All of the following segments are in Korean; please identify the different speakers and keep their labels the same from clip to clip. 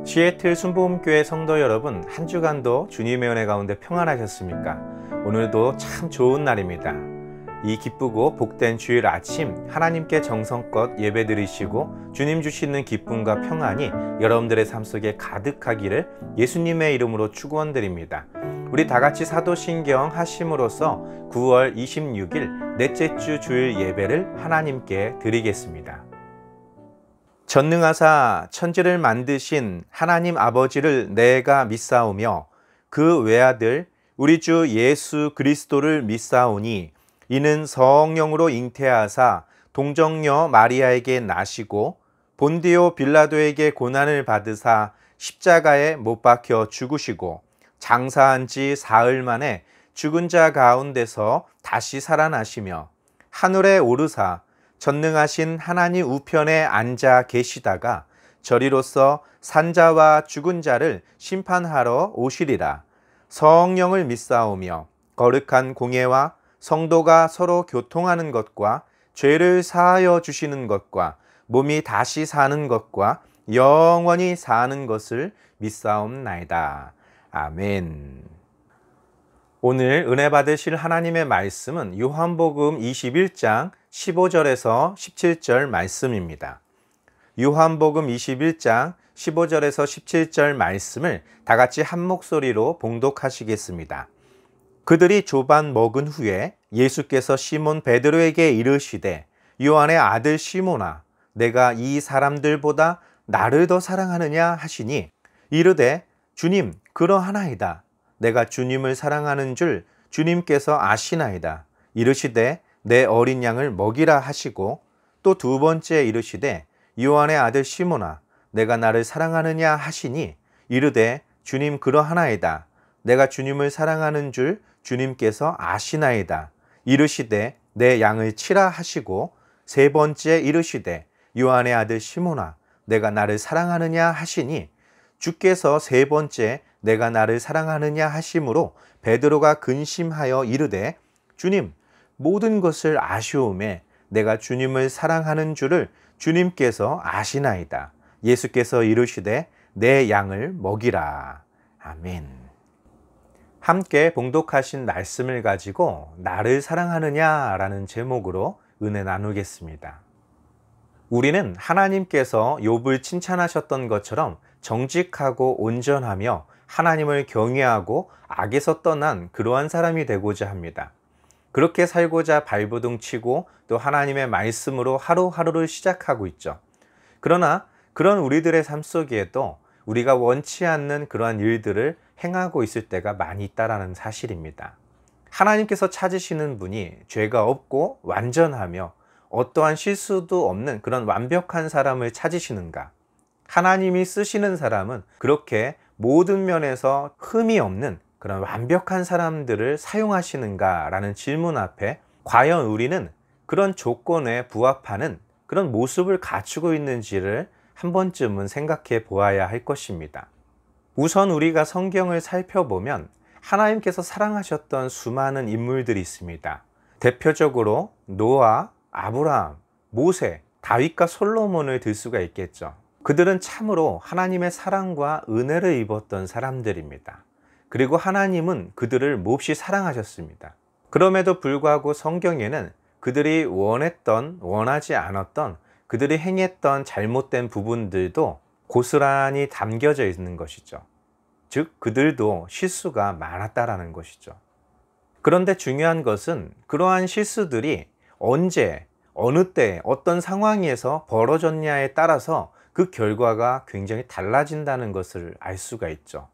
Speaker 1: 시애틀 순복음교회 성도 여러분, 한 주간도 주님의 은혜 가운데 평안하셨습니까? 오늘도 참 좋은 날입니다. 이 기쁘고 복된 주일 아침 하나님께 정성껏 예배드리시고 주님 주시는 기쁨과 평안이 여러분들의 삶 속에 가득하기를 예수님의 이름으로 축원드립니다. 우리 다같이 사도신경 하심으로써 9월 26일 넷째 주 주일 예배를 하나님께 드리겠습니다. 전능하사 천지를 만드신 하나님 아버지를 내가 믿사오며 그 외아들 우리 주 예수 그리스도를 믿사오니 이는 성령으로 잉태하사 동정녀 마리아에게 나시고 본디오 빌라도에게 고난을 받으사 십자가에 못 박혀 죽으시고 장사한 지 사흘 만에 죽은 자 가운데서 다시 살아나시며 하늘에 오르사 전능하신 하나님 우편에 앉아 계시다가 저리로서 산자와 죽은 자를 심판하러 오시리라. 성령을 믿사오며 거룩한 공예와 성도가 서로 교통하는 것과 죄를 사하여 주시는 것과 몸이 다시 사는 것과 영원히 사는 것을 믿사옵나이다. 아멘. 오늘 은혜 받으실 하나님의 말씀은 요한복음 21장 15절에서 17절 말씀입니다. 요한복음 21장 15절에서 17절 말씀을 다 같이 한 목소리로 봉독하시겠습니다. 그들이 조반 먹은 후에 예수께서 시몬 베드로에게 이르시되 요한의 아들 시몬아 내가 이 사람들보다 나를 더 사랑하느냐 하시니 이르되 주님 그러하나이다. 내가 주님을 사랑하는 줄 주님께서 아시나이다. 이르시되 내 어린 양을 먹이라 하시고 또 두 번째 이르시되 요한의 아들 시몬아 내가 나를 사랑하느냐 하시니 이르되 주님 그러하나이다. 내가 주님을 사랑하는 줄 주님께서 아시나이다. 이르시되 내 양을 치라 하시고 세 번째 이르시되 요한의 아들 시몬아 내가 나를 사랑하느냐 하시니 주께서 세 번째 내가 나를 사랑하느냐 하심으로 베드로가 근심하여 이르되 주님 모든 것을 아시오매 내가 주님을 사랑하는 줄을 주님께서 아시나이다. 예수께서 이르시되 내 양을 먹이라. 아멘. 함께 봉독하신 말씀을 가지고 나를 사랑하느냐라는 제목으로 은혜 나누겠습니다. 우리는 하나님께서 욥을 칭찬하셨던 것처럼 정직하고 온전하며 하나님을 경외하고 악에서 떠난 그러한 사람이 되고자 합니다. 그렇게 살고자 발버둥 치고 또 하나님의 말씀으로 하루하루를 시작하고 있죠. 그러나 그런 우리들의 삶 속에도 우리가 원치 않는 그러한 일들을 행하고 있을 때가 많이 있다는 사실입니다. 하나님께서 찾으시는 분이 죄가 없고 완전하며 어떠한 실수도 없는 그런 완벽한 사람을 찾으시는가? 하나님이 쓰시는 사람은 그렇게 모든 면에서 흠이 없는 그런 완벽한 사람들을 사용하시는가? 라는 질문 앞에 과연 우리는 그런 조건에 부합하는 그런 모습을 갖추고 있는지를 한 번쯤은 생각해 보아야 할 것입니다. 우선 우리가 성경을 살펴보면 하나님께서 사랑하셨던 수많은 인물들이 있습니다. 대표적으로 노아, 아브라함, 모세, 다윗과 솔로몬을 들 수가 있겠죠. 그들은 참으로 하나님의 사랑과 은혜를 입었던 사람들입니다. 그리고 하나님은 그들을 몹시 사랑하셨습니다. 그럼에도 불구하고 성경에는 그들이 원했던, 원하지 않았던, 그들이 행했던 잘못된 부분들도 고스란히 담겨져 있는 것이죠. 즉, 그들도 실수가 많았다라는 것이죠. 그런데 중요한 것은 그러한 실수들이 언제, 어느 때, 어떤 상황에서 벌어졌냐에 따라서 그 결과가 굉장히 달라진다는 것을 알 수가 있죠.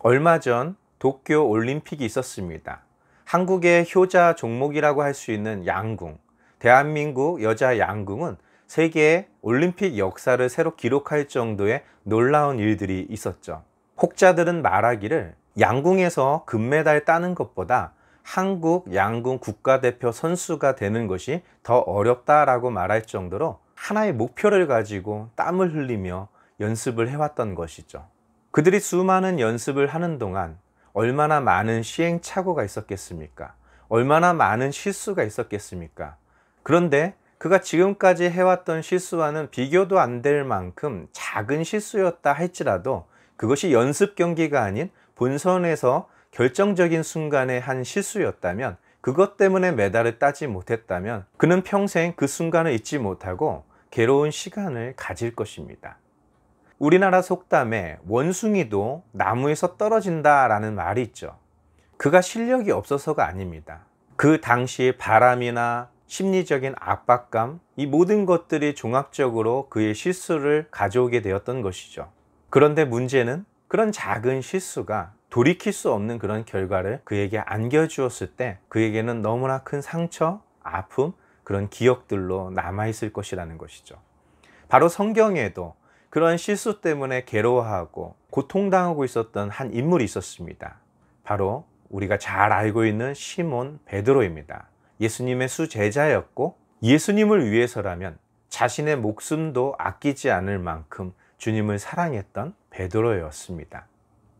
Speaker 1: 얼마 전 도쿄 올림픽이 있었습니다. 한국의 효자 종목이라고 할 수 있는 양궁, 대한민국 여자 양궁은 세계의 올림픽 역사를 새로 기록할 정도의 놀라운 일들이 있었죠. 혹자들은 말하기를 양궁에서 금메달 따는 것보다 한국 양궁 국가대표 선수가 되는 것이 더 어렵다라고 말할 정도로 하나의 목표를 가지고 땀을 흘리며 연습을 해왔던 것이죠. 그들이 수많은 연습을 하는 동안 얼마나 많은 시행착오가 있었겠습니까? 얼마나 많은 실수가 있었겠습니까? 그런데 그가 지금까지 해왔던 실수와는 비교도 안 될 만큼 작은 실수였다 할지라도 그것이 연습 경기가 아닌 본선에서 결정적인 순간에 한 실수였다면, 그것 때문에 메달을 따지 못했다면 그는 평생 그 순간을 잊지 못하고 괴로운 시간을 가질 것입니다. 우리나라 속담에 원숭이도 나무에서 떨어진다 라는 말이 있죠. 그가 실력이 없어서가 아닙니다. 그 당시의 바람이나 심리적인 압박감, 이 모든 것들이 종합적으로 그의 실수를 가져오게 되었던 것이죠. 그런데 문제는 그런 작은 실수가 돌이킬 수 없는 그런 결과를 그에게 안겨주었을 때 그에게는 너무나 큰 상처, 아픔, 그런 기억들로 남아있을 것이라는 것이죠. 바로 성경에도 그런 실수 때문에 괴로워하고 고통당하고 있었던 한 인물이 있었습니다. 바로 우리가 잘 알고 있는 시몬 베드로입니다. 예수님의 수제자였고 예수님을 위해서라면 자신의 목숨도 아끼지 않을 만큼 주님을 사랑했던 베드로였습니다.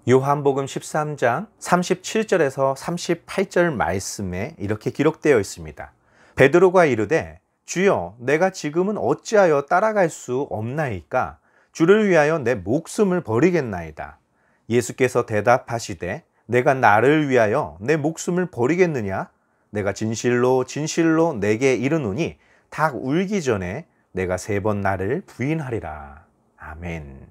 Speaker 1: 요한복음 13장 37절에서 38절 말씀에 이렇게 기록되어 있습니다. 베드로가 이르되 주여 내가 지금은 어찌하여 따라갈 수 없나이까? 주를 위하여 내 목숨을 버리겠나이다. 예수께서 대답하시되 내가 나를 위하여 내 목숨을 버리겠느냐? 내가 진실로 진실로 내게 이르노니 닭 울기 전에 내가 3번 나를 부인하리라. 아멘.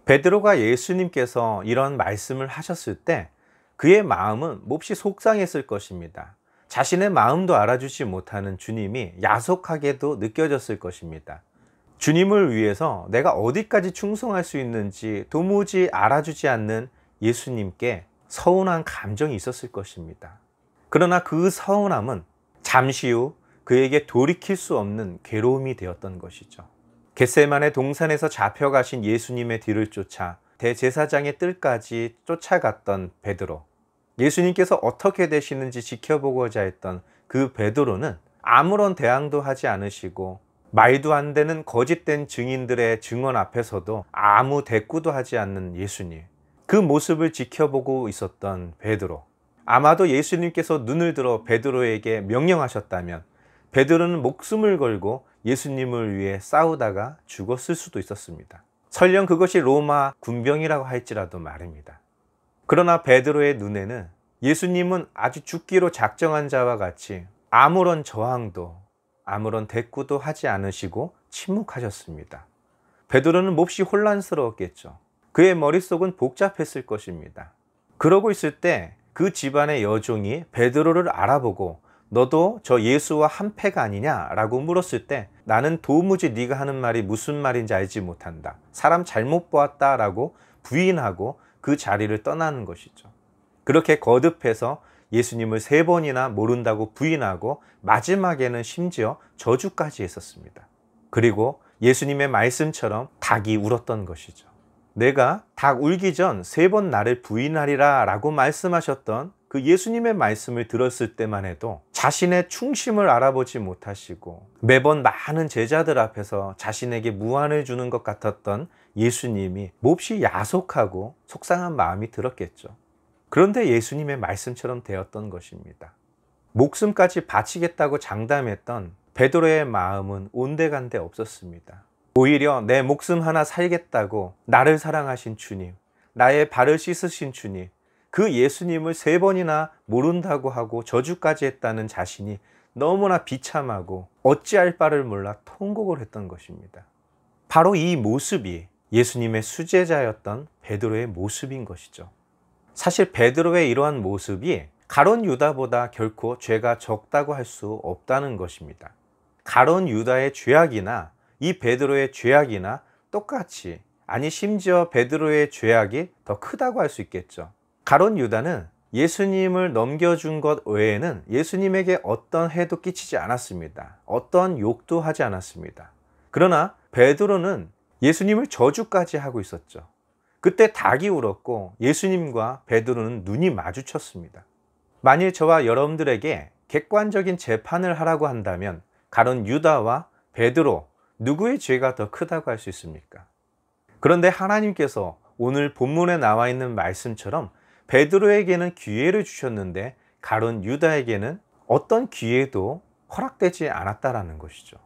Speaker 1: 베드로가 예수님께서 이런 말씀을 하셨을 때 그의 마음은 몹시 속상했을 것입니다. 자신의 마음도 알아주지 못하는 주님이 야속하게도 느껴졌을 것입니다. 주님을 위해서 내가 어디까지 충성할 수 있는지 도무지 알아주지 않는 예수님께 서운한 감정이 있었을 것입니다. 그러나 그 서운함은 잠시 후 그에게 돌이킬 수 없는 괴로움이 되었던 것이죠. 겟세마네 동산에서 잡혀가신 예수님의 뒤를 쫓아 대제사장의 뜰까지 쫓아갔던 베드로, 예수님께서 어떻게 되시는지 지켜보고자 했던 그 베드로는 아무런 대항도 하지 않으시고 말도 안 되는 거짓된 증인들의 증언 앞에서도 아무 대꾸도 하지 않는 예수님, 그 모습을 지켜보고 있었던 베드로, 아마도 예수님께서 눈을 들어 베드로에게 명령하셨다면 베드로는 목숨을 걸고 예수님을 위해 싸우다가 죽었을 수도 있었습니다. 설령 그것이 로마 군병이라고 할지라도 말입니다. 그러나 베드로의 눈에는 예수님은 아주 죽기로 작정한 자와 같이 아무런 저항도 아무런 대꾸도 하지 않으시고 침묵하셨습니다. 베드로는 몹시 혼란스러웠겠죠. 그의 머릿속은 복잡했을 것입니다. 그러고 있을 때 그 집안의 여종이 베드로를 알아보고 너도 저 예수와 한패가 아니냐라고 물었을 때 나는 도무지 네가 하는 말이 무슨 말인지 알지 못한다. 사람 잘못 보았다라고 부인하고 그 자리를 떠나는 것이죠. 그렇게 거듭해서 예수님을 3번이나 모른다고 부인하고 마지막에는 심지어 저주까지 했었습니다. 그리고 예수님의 말씀처럼 닭이 울었던 것이죠. 내가 닭 울기 전 3번 나를 부인하리라 라고 말씀하셨던 그 예수님의 말씀을 들었을 때만 해도 자신의 충심을 알아보지 못하시고 매번 많은 제자들 앞에서 자신에게 무안을 주는 것 같았던 예수님이 몹시 야속하고 속상한 마음이 들었겠죠. 그런데 예수님의 말씀처럼 되었던 것입니다. 목숨까지 바치겠다고 장담했던 베드로의 마음은 온데간데 없었습니다. 오히려 내 목숨 하나 살겠다고 나를 사랑하신 주님, 나의 발을 씻으신 주님, 그 예수님을 3번이나 모른다고 하고 저주까지 했다는 자신이 너무나 비참하고 어찌할 바를 몰라 통곡을 했던 것입니다. 바로 이 모습이 예수님의 수제자였던 베드로의 모습인 것이죠. 사실 베드로의 이러한 모습이 가룟 유다보다 결코 죄가 적다고 할 수 없다는 것입니다. 가룟 유다의 죄악이나 이 베드로의 죄악이나 똑같이, 아니 심지어 베드로의 죄악이 더 크다고 할 수 있겠죠. 가룟 유다는 예수님을 넘겨준 것 외에는 예수님에게 어떤 해도 끼치지 않았습니다. 어떤 욕도 하지 않았습니다. 그러나 베드로는 예수님을 저주까지 하고 있었죠. 그때 닭이 울었고 예수님과 베드로는 눈이 마주쳤습니다. 만일 저와 여러분들에게 객관적인 재판을 하라고 한다면 가룟 유다와 베드로, 누구의 죄가 더 크다고 할 수 있습니까? 그런데 하나님께서 오늘 본문에 나와 있는 말씀처럼 베드로에게는 기회를 주셨는데 가룟 유다에게는 어떤 기회도 허락되지 않았다라는 것이죠.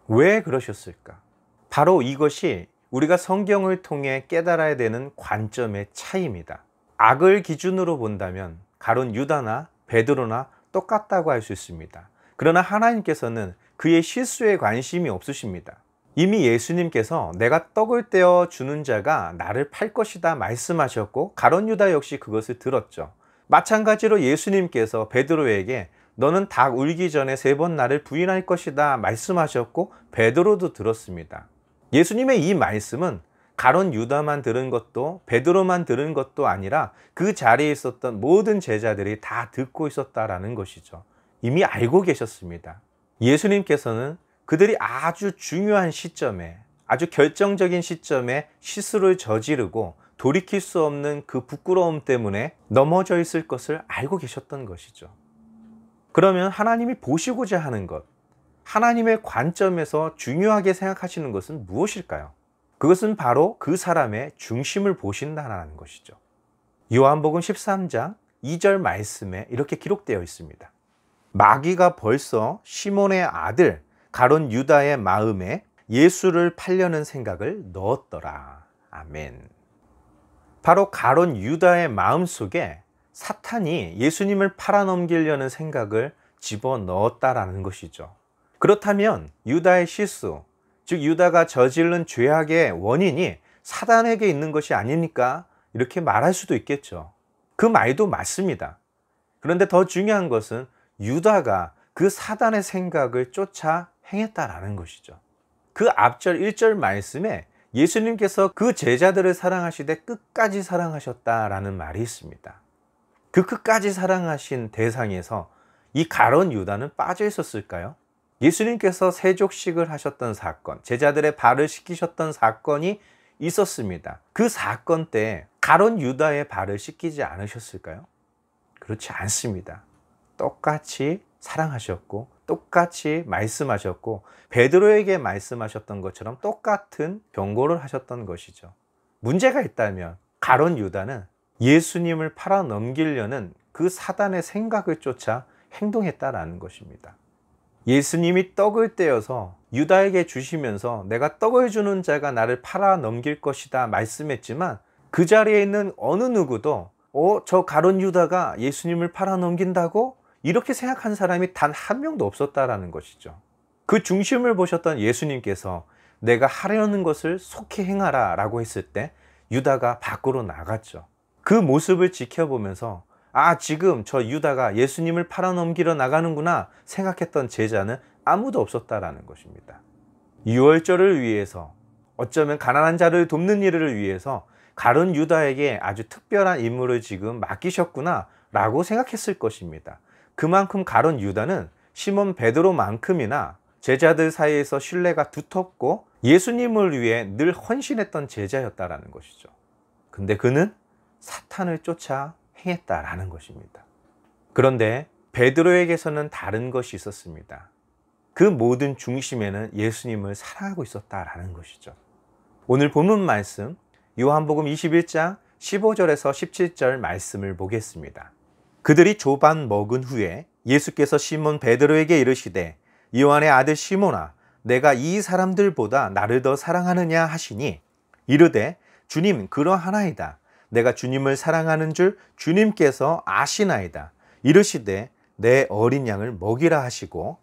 Speaker 1: 왜 그러셨을까? 바로 이것이 우리가 성경을 통해 깨달아야 되는 관점의 차이입니다. 악을 기준으로 본다면 가룟 유다나 베드로나 똑같다고 할 수 있습니다. 그러나 하나님께서는 그의 실수에 관심이 없으십니다. 이미 예수님께서 내가 떡을 떼어 주는 자가 나를 팔 것이다 말씀하셨고 가룟 유다 역시 그것을 들었죠. 마찬가지로 예수님께서 베드로에게 너는 닭 울기 전에 3번 나를 부인할 것이다 말씀하셨고 베드로도 들었습니다. 예수님의 이 말씀은 가룟 유다만 들은 것도 베드로만 들은 것도 아니라 그 자리에 있었던 모든 제자들이 다 듣고 있었다라는 것이죠. 이미 알고 계셨습니다. 예수님께서는 그들이 아주 중요한 시점에, 아주 결정적인 시점에 실수를 저지르고 돌이킬 수 없는 그 부끄러움 때문에 넘어져 있을 것을 알고 계셨던 것이죠. 그러면 하나님이 보시고자 하는 것, 하나님의 관점에서 중요하게 생각하시는 것은 무엇일까요? 그것은 바로 그 사람의 중심을 보신다는 것이죠. 요한복음 13장 2절 말씀에 이렇게 기록되어 있습니다. 마귀가 벌써 시몬의 아들 가룟 유다의 마음에 예수를 팔려는 생각을 넣었더라. 아멘. 바로 가룟 유다의 마음속에 사탄이 예수님을 팔아넘기려는 생각을 집어넣었다라는 것이죠. 그렇다면 유다의 실수, 즉 유다가 저지른 죄악의 원인이 사단에게 있는 것이 아닙니까? 이렇게 말할 수도 있겠죠. 그 말도 맞습니다. 그런데 더 중요한 것은 유다가 그 사단의 생각을 쫓아 행했다라는 것이죠. 그 앞절 1절 말씀에 예수님께서 그 제자들을 사랑하시되 끝까지 사랑하셨다라는 말이 있습니다. 그 끝까지 사랑하신 대상에서 이 가룟 유다는 빠져 있었을까요? 예수님께서 세족식을 하셨던 사건, 제자들의 발을 씻기셨던 사건이 있었습니다. 그 사건 때 가룟 유다의 발을 씻기지 않으셨을까요? 그렇지 않습니다. 똑같이 사랑하셨고 똑같이 말씀하셨고 베드로에게 말씀하셨던 것처럼 똑같은 경고를 하셨던 것이죠. 문제가 있다면 가룟 유다는 예수님을 팔아넘기려는 그 사단의 생각을 쫓아 행동했다라는 것입니다. 예수님이 떡을 떼어서 유다에게 주시면서 내가 떡을 주는 자가 나를 팔아넘길 것이다 말씀했지만 그 자리에 있는 어느 누구도 저 가룟 유다가 예수님을 팔아넘긴다고? 이렇게 생각한 사람이 단 한 명도 없었다라는 것이죠. 그 중심을 보셨던 예수님께서 내가 하려는 것을 속히 행하라 라고 했을 때 유다가 밖으로 나갔죠. 그 모습을 지켜보면서 지금 저 유다가 예수님을 팔아넘기러 나가는구나 생각했던 제자는 아무도 없었다라는 것입니다. 유월절을 위해서, 어쩌면 가난한 자를 돕는 일을 위해서 가룟 유다에게 아주 특별한 임무를 지금 맡기셨구나 라고 생각했을 것입니다. 그만큼 가룟 유다는 시몬 베드로만큼이나 제자들 사이에서 신뢰가 두텁고 예수님을 위해 늘 헌신했던 제자였다라는 것이죠. 근데 그는 사탄을 쫓아 행했다라는 것입니다. 그런데 베드로에게서는 다른 것이 있었습니다. 그 모든 중심에는 예수님을 사랑하고 있었다라는 것이죠. 오늘 본문 말씀 요한복음 21장 15절에서 17절 말씀을 보겠습니다. 그들이 조반 먹은 후에 예수께서 시몬 베드로에게 이르시되 요한의 아들 시몬아 내가 이 사람들보다 나를 더 사랑하느냐 하시니 이르되 주님 그러하나이다. 내가 주님을 사랑하는 줄 주님께서 아시나이다. 이르시되 내 어린 양을 먹이라 하시고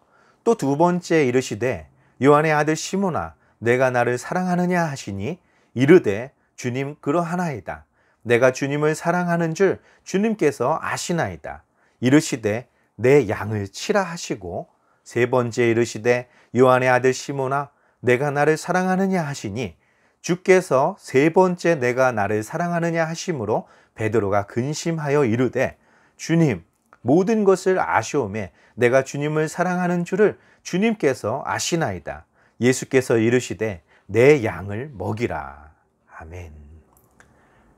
Speaker 1: 또 두 번째 이르시되 요한의 아들 시몬아 내가 나를 사랑하느냐 하시니 이르되 주님 그러하나이다. 내가 주님을 사랑하는 줄 주님께서 아시나이다. 이르시되 내 양을 치라 하시고 세 번째 이르시되 요한의 아들 시몬아 내가 나를 사랑하느냐 하시니 주께서 세 번째 내가 나를 사랑하느냐 하심으로 베드로가 근심하여 이르되 주님 모든 것을 아시오매 내가 주님을 사랑하는 줄을 주님께서 아시나이다. 예수께서 이르시되 내 양을 먹이라. 아멘.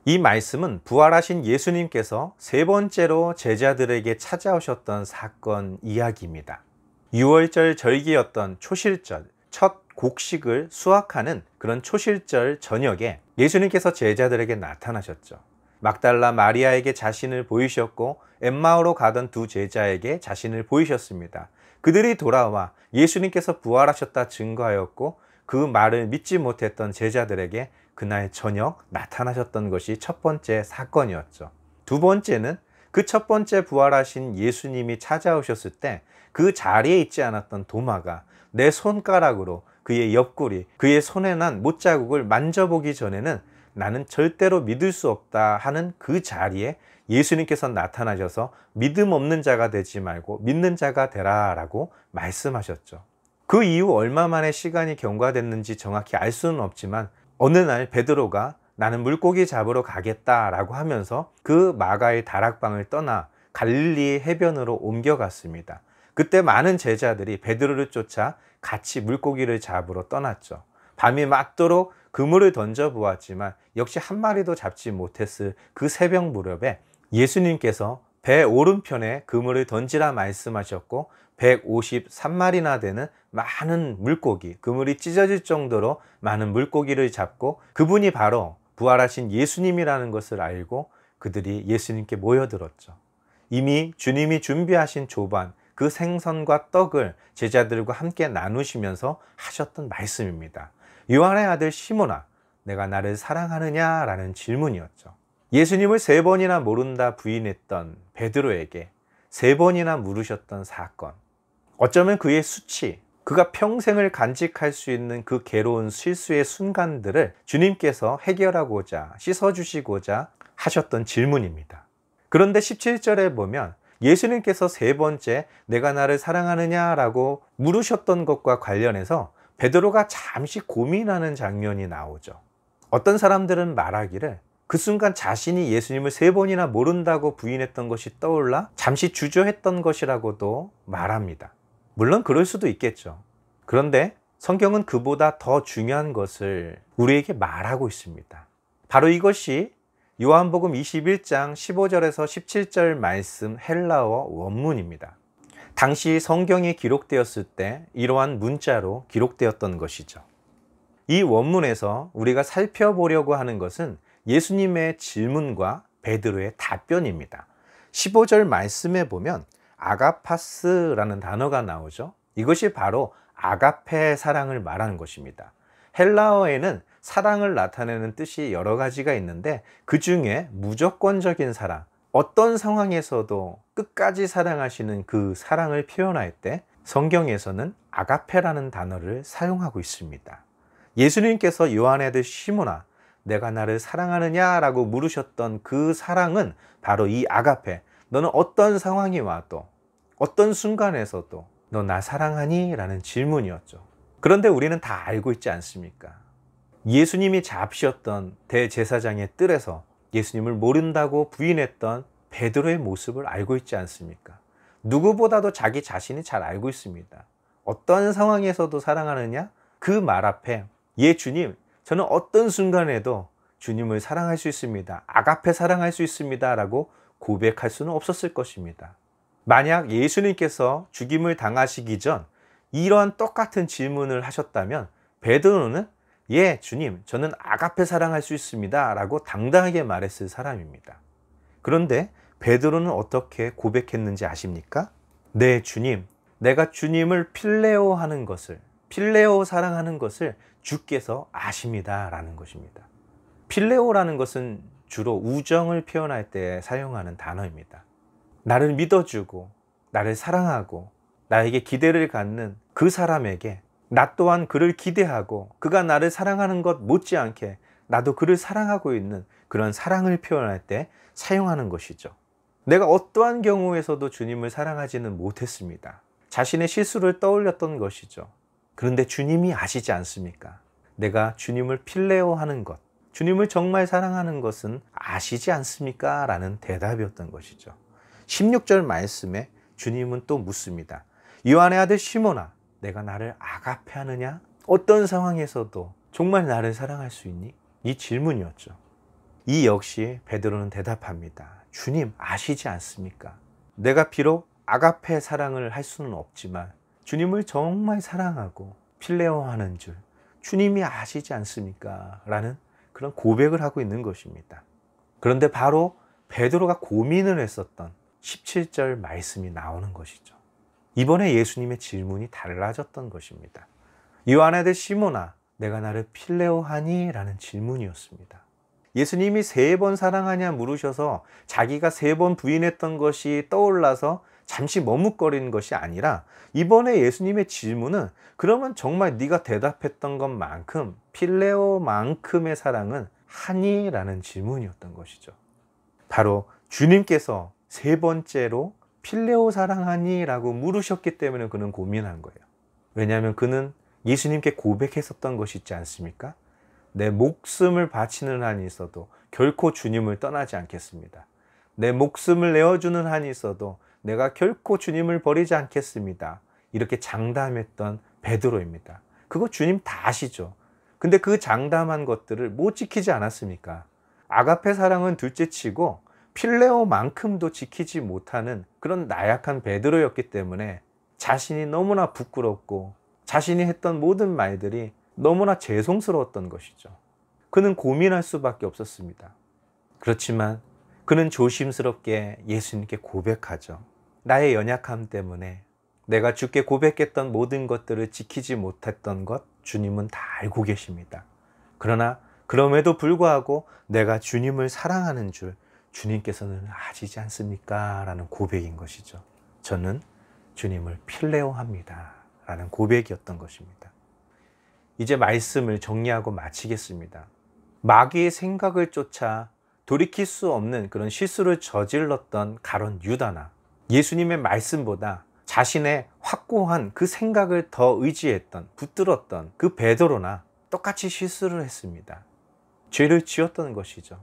Speaker 1: 이 말씀은 부활하신 예수님께서 세 번째로 제자들에게 찾아오셨던 사건 이야기입니다. 유월절 절기였던 초실절, 첫 곡식을 수확하는 그런 초실절 저녁에 예수님께서 제자들에게 나타나셨죠. 막달라 마리아에게 자신을 보이셨고 엠마오로 가던 두 제자에게 자신을 보이셨습니다. 그들이 돌아와 예수님께서 부활하셨다 증거하였고 그 말을 믿지 못했던 제자들에게 그날 저녁 나타나셨던 것이 첫 번째 사건이었죠. 두 번째는 그 첫 번째 부활하신 예수님이 찾아오셨을 때 그 자리에 있지 않았던 도마가 내 손가락으로 그의 옆구리, 그의 손에 난 못자국을 만져보기 전에는 나는 절대로 믿을 수 없다 하는 그 자리에 예수님께서 나타나셔서 믿음 없는 자가 되지 말고 믿는 자가 되라 라고 말씀하셨죠. 그 이후 얼마 만에 시간이 경과됐는지 정확히 알 수는 없지만 어느 날 베드로가 나는 물고기 잡으러 가겠다라고 하면서 그 마가의 다락방을 떠나 갈릴리 해변으로 옮겨갔습니다. 그때 많은 제자들이 베드로를 쫓아 같이 물고기를 잡으러 떠났죠. 밤이 맞도록 그물을 던져 보았지만 역시 한 마리도 잡지 못했을 그 새벽 무렵에 예수님께서 배 오른편에 그물을 던지라 말씀하셨고 153마리나 되는 많은 물고기, 그물이 찢어질 정도로 많은 물고기를 잡고 그분이 바로 부활하신 예수님이라는 것을 알고 그들이 예수님께 모여들었죠. 이미 주님이 준비하신 조반, 그 생선과 떡을 제자들과 함께 나누시면서 하셨던 말씀입니다. 요한의 아들 시몬아, 내가 나를 사랑하느냐? 라는 질문이었죠. 예수님을 3번이나 모른다 부인했던 베드로에게 3번이나 물으셨던 사건. 어쩌면 그의 수치, 그가 평생을 간직할 수 있는 그 괴로운 실수의 순간들을 주님께서 해결하고자 씻어주시고자 하셨던 질문입니다. 그런데 17절에 보면 예수님께서 3번째 내가 나를 사랑하느냐 라고 물으셨던 것과 관련해서 베드로가 잠시 고민하는 장면이 나오죠. 어떤 사람들은 말하기를 그 순간 자신이 예수님을 3번이나 모른다고 부인했던 것이 떠올라 잠시 주저했던 것이라고도 말합니다. 물론 그럴 수도 있겠죠. 그런데 성경은 그보다 더 중요한 것을 우리에게 말하고 있습니다. 바로 이것이 요한복음 21장 15절에서 17절 말씀 헬라어 원문입니다. 당시 성경이 기록되었을 때 이러한 문자로 기록되었던 것이죠. 이 원문에서 우리가 살펴보려고 하는 것은 예수님의 질문과 베드로의 답변입니다. 15절 말씀에 보면 아가파스라는 단어가 나오죠. 이것이 바로 아가페 사랑을 말하는 것입니다. 헬라어에는 사랑을 나타내는 뜻이 여러 가지가 있는데 그 중에 무조건적인 사랑, 어떤 상황에서도 끝까지 사랑하시는 그 사랑을 표현할 때 성경에서는 아가페라는 단어를 사용하고 있습니다. 예수님께서 요한의 아들 시몬아, 내가 나를 사랑하느냐? 라고 물으셨던 그 사랑은 바로 이 아가페, 너는 어떤 상황이 와도 어떤 순간에서도 너 나 사랑하니? 라는 질문이었죠. 그런데 우리는 다 알고 있지 않습니까? 예수님이 잡으셨던 대제사장의 뜰에서 예수님을 모른다고 부인했던 베드로의 모습을 알고 있지 않습니까? 누구보다도 자기 자신이 잘 알고 있습니다. 어떤 상황에서도 사랑하느냐? 그 말 앞에 예 주님, 저는 어떤 순간에도 주님을 사랑할 수 있습니다. 아가페 사랑할 수 있습니다. 라고 고백할 수는 없었을 것입니다. 만약 예수님께서 죽임을 당하시기 전 이러한 똑같은 질문을 하셨다면 베드로는 예 주님, 저는 아가페 사랑할 수 있습니다. 라고 당당하게 말했을 사람입니다. 그런데 베드로는 어떻게 고백했는지 아십니까? 네 주님, 내가 주님을 필레오 하는 것을, 필레오 사랑하는 것을 주께서 아십니다. 라는 것입니다. 필레오라는 것은 주로 우정을 표현할 때 사용하는 단어입니다. 나를 믿어주고 나를 사랑하고 나에게 기대를 갖는 그 사람에게 나 또한 그를 기대하고 그가 나를 사랑하는 것 못지않게 나도 그를 사랑하고 있는 그런 사랑을 표현할 때 사용하는 것이죠. 내가 어떠한 경우에서도 주님을 사랑하지는 못했습니다. 자신의 실수를 떠올렸던 것이죠. 그런데 주님이 아시지 않습니까? 내가 주님을 필레오 하는 것, 주님을 정말 사랑하는 것은 아시지 않습니까? 라는 대답이었던 것이죠. 16절 말씀에 주님은 또 묻습니다. 요한의 아들 시몬아, 내가 나를 아가페 하느냐? 어떤 상황에서도 정말 나를 사랑할 수 있니? 이 질문이었죠. 이 역시 베드로는 대답합니다. 주님 아시지 않습니까? 내가 비록 아가페 사랑을 할 수는 없지만 주님을 정말 사랑하고 필레오 하는 줄 주님이 아시지 않습니까? 라는 그런 고백을 하고 있는 것입니다. 그런데 바로 베드로가 고민을 했었던 17절 말씀이 나오는 것이죠. 이번에 예수님의 질문이 달라졌던 것입니다. 요한의 아들 시몬아, 내가 나를 필레오하니? 라는 질문이었습니다. 예수님이 3번 사랑하냐 물으셔서 자기가 3번 부인했던 것이 떠올라서 잠시 머뭇거리는 것이 아니라, 이번에 예수님의 질문은 그러면 정말 네가 대답했던 것만큼 필레오만큼의 사랑은 하니? 라는 질문이었던 것이죠. 바로 주님께서 3번째로 필레오 사랑하니? 라고 물으셨기 때문에 그는 고민한 거예요. 왜냐하면 그는 예수님께 고백했었던 것이 있지 않습니까? 내 목숨을 바치는 한이 있어도 결코 주님을 떠나지 않겠습니다. 내 목숨을 내어주는 한이 있어도 내가 결코 주님을 버리지 않겠습니다. 이렇게 장담했던 베드로입니다. 그거 주님 다 아시죠? 근데 그 장담한 것들을 못 지키지 않았습니까? 아가페 사랑은 둘째치고 필레오만큼도 지키지 못하는 그런 나약한 베드로였기 때문에 자신이 너무나 부끄럽고 자신이 했던 모든 말들이 너무나 죄송스러웠던 것이죠. 그는 고민할 수밖에 없었습니다. 그렇지만 그는 조심스럽게 예수님께 고백하죠. 나의 연약함 때문에 내가 주께 고백했던 모든 것들을 지키지 못했던 것 주님은 다 알고 계십니다. 그러나 그럼에도 불구하고 내가 주님을 사랑하는 줄 주님께서는 아시지 않습니까? 라는 고백인 것이죠. 저는 주님을 필레오합니다. 라는 고백이었던 것입니다. 이제 말씀을 정리하고 마치겠습니다. 마귀의 생각을 쫓아 돌이킬 수 없는 그런 실수를 저질렀던 가룟 유다나, 예수님의 말씀보다 자신의 확고한 그 생각을 더 의지했던, 붙들었던 그 베드로나 똑같이 실수를 했습니다. 죄를 지었던 것이죠.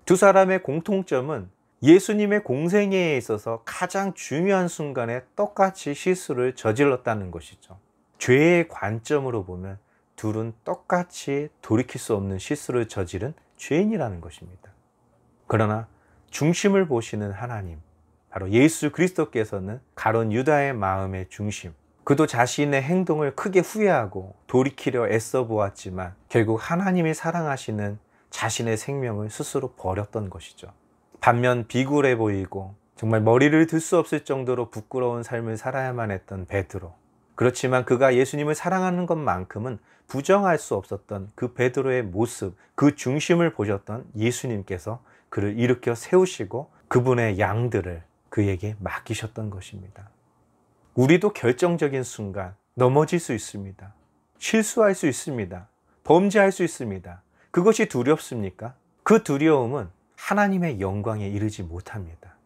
Speaker 1: 두 사람의 공통점은 예수님의 공생애에 있어서 가장 중요한 순간에 똑같이 실수를 저질렀다는 것이죠. 죄의 관점으로 보면 둘은 똑같이 돌이킬 수 없는 실수를 저지른 죄인이라는 것입니다. 그러나 중심을 보시는 하나님, 바로 예수 그리스도께서는 가룟 유다의 마음의 중심, 그도 자신의 행동을 크게 후회하고 돌이키려 애써 보았지만 결국 하나님이 사랑하시는 자신의 생명을 스스로 버렸던 것이죠. 반면 비굴해 보이고 정말 머리를 들 수 없을 정도로 부끄러운 삶을 살아야만 했던 베드로, 그렇지만 그가 예수님을 사랑하는 것만큼은 부정할 수 없었던 그 베드로의 모습, 그 중심을 보셨던 예수님께서 그를 일으켜 세우시고 그분의 양들을 그에게 맡기셨던 것입니다. 우리도 결정적인 순간 넘어질 수 있습니다. 실수할 수 있습니다. 범죄할 수 있습니다. 그것이 두렵습니까? 그 두려움은 하나님의 영광에 이르지 못합니다.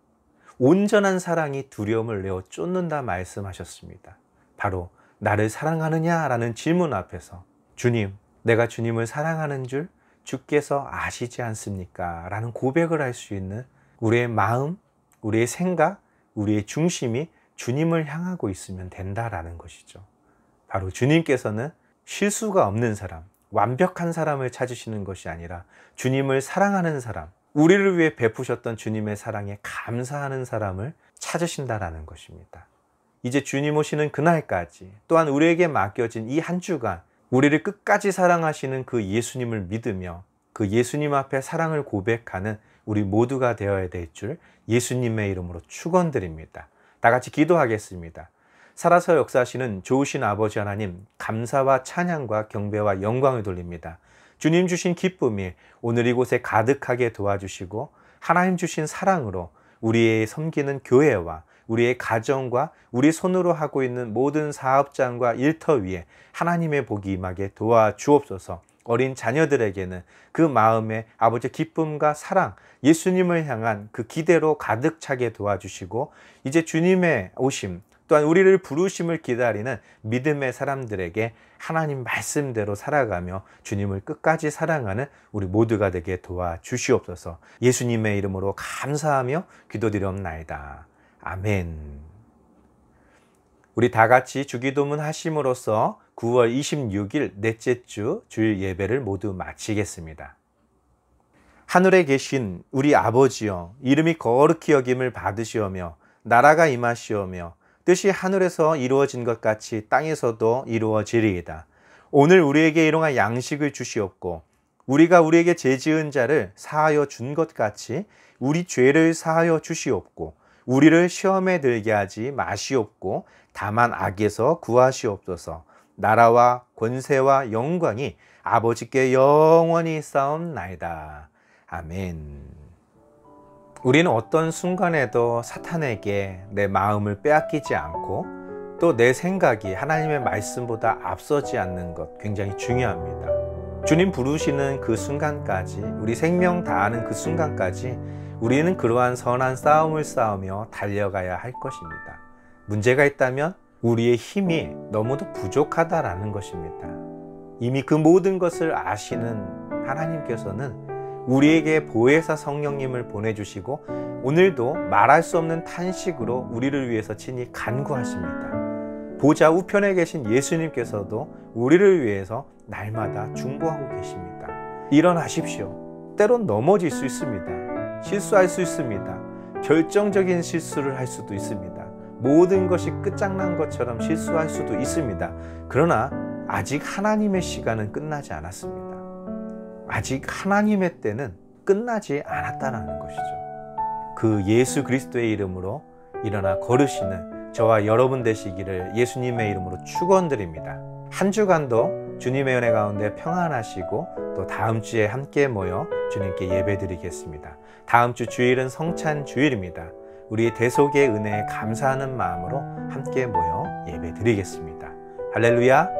Speaker 1: 온전한 사랑이 두려움을 내어 쫓는다 말씀하셨습니다. 바로 나를 사랑하느냐라는 질문 앞에서 주님, 내가 주님을 사랑하는 줄 주께서 아시지 않습니까? 라는 고백을 할 수 있는 우리의 마음, 우리의 생각, 우리의 중심이 주님을 향하고 있으면 된다라는 것이죠. 바로 주님께서는 실수가 없는 사람, 완벽한 사람을 찾으시는 것이 아니라 주님을 사랑하는 사람, 우리를 위해 베푸셨던 주님의 사랑에 감사하는 사람을 찾으신다라는 것입니다. 이제 주님 오시는 그날까지, 또한 우리에게 맡겨진 이 한 주간 우리를 끝까지 사랑하시는 그 예수님을 믿으며 그 예수님 앞에 사랑을 고백하는 우리 모두가 되어야 될 줄 예수님의 이름으로 축원드립니다. 다 같이 기도하겠습니다. 살아서 역사하시는 좋으신 아버지 하나님, 감사와 찬양과 경배와 영광을 돌립니다. 주님 주신 기쁨이 오늘 이곳에 가득하게 도와주시고 하나님 주신 사랑으로 우리의 섬기는 교회와 우리의 가정과 우리 손으로 하고 있는 모든 사업장과 일터 위에 하나님의 복이 임하게 도와주옵소서. 어린 자녀들에게는 그 마음의 아버지 기쁨과 사랑, 예수님을 향한 그 기대로 가득 차게 도와주시고 이제 주님의 오심, 또한 우리를 부르심을 기다리는 믿음의 사람들에게 하나님 말씀대로 살아가며 주님을 끝까지 사랑하는 우리 모두가 되게 도와주시옵소서. 예수님의 이름으로 감사하며 기도드리옵나이다. 아멘. 우리 다 같이 주기도문 하심으로써 9월 26일 넷째 주 주일 예배를 모두 마치겠습니다. 하늘에 계신 우리 아버지여, 이름이 거룩히 여김을 받으시오며 나라가 임하시오며 뜻이 하늘에서 이루어진 것 같이 땅에서도 이루어지리이다. 오늘 우리에게 일용할 양식을 주시옵고 우리가 우리에게 죄지은 자를 사하여 준 것 같이 우리 죄를 사하여 주시옵고 우리를 시험에 들게 하지 마시옵고 다만 악에서 구하시옵소서. 나라와 권세와 영광이 아버지께 영원히 쌓옵나이다. 아멘. 우리는 어떤 순간에도 사탄에게 내 마음을 빼앗기지 않고 또 내 생각이 하나님의 말씀보다 앞서지 않는 것 굉장히 중요합니다. 주님 부르시는 그 순간까지, 우리 생명 다하는 그 순간까지 우리는 그러한 선한 싸움을 싸우며 달려가야 할 것입니다. 문제가 있다면 우리의 힘이 너무도 부족하다라는 것입니다. 이미 그 모든 것을 아시는 하나님께서는 우리에게 보혜사 성령님을 보내주시고 오늘도 말할 수 없는 탄식으로 우리를 위해서 친히 간구하십니다. 보좌 우편에 계신 예수님께서도 우리를 위해서 날마다 중보하고 계십니다. 일어나십시오. 때론 넘어질 수 있습니다. 실수할 수 있습니다. 결정적인 실수를 할 수도 있습니다. 모든 것이 끝장난 것처럼 실수할 수도 있습니다. 그러나 아직 하나님의 시간은 끝나지 않았습니다. 아직 하나님의 때는 끝나지 않았다는 것이죠. 그 예수 그리스도의 이름으로 일어나 걸으시는 저와 여러분 되시기를 예수님의 이름으로 축원드립니다. 한 주간도 주님의 은혜 가운데 평안하시고 또 다음 주에 함께 모여 주님께 예배드리겠습니다. 다음 주 주일은 성찬 주일입니다. 우리 대속의 은혜에 감사하는 마음으로 함께 모여 예배드리겠습니다. 할렐루야.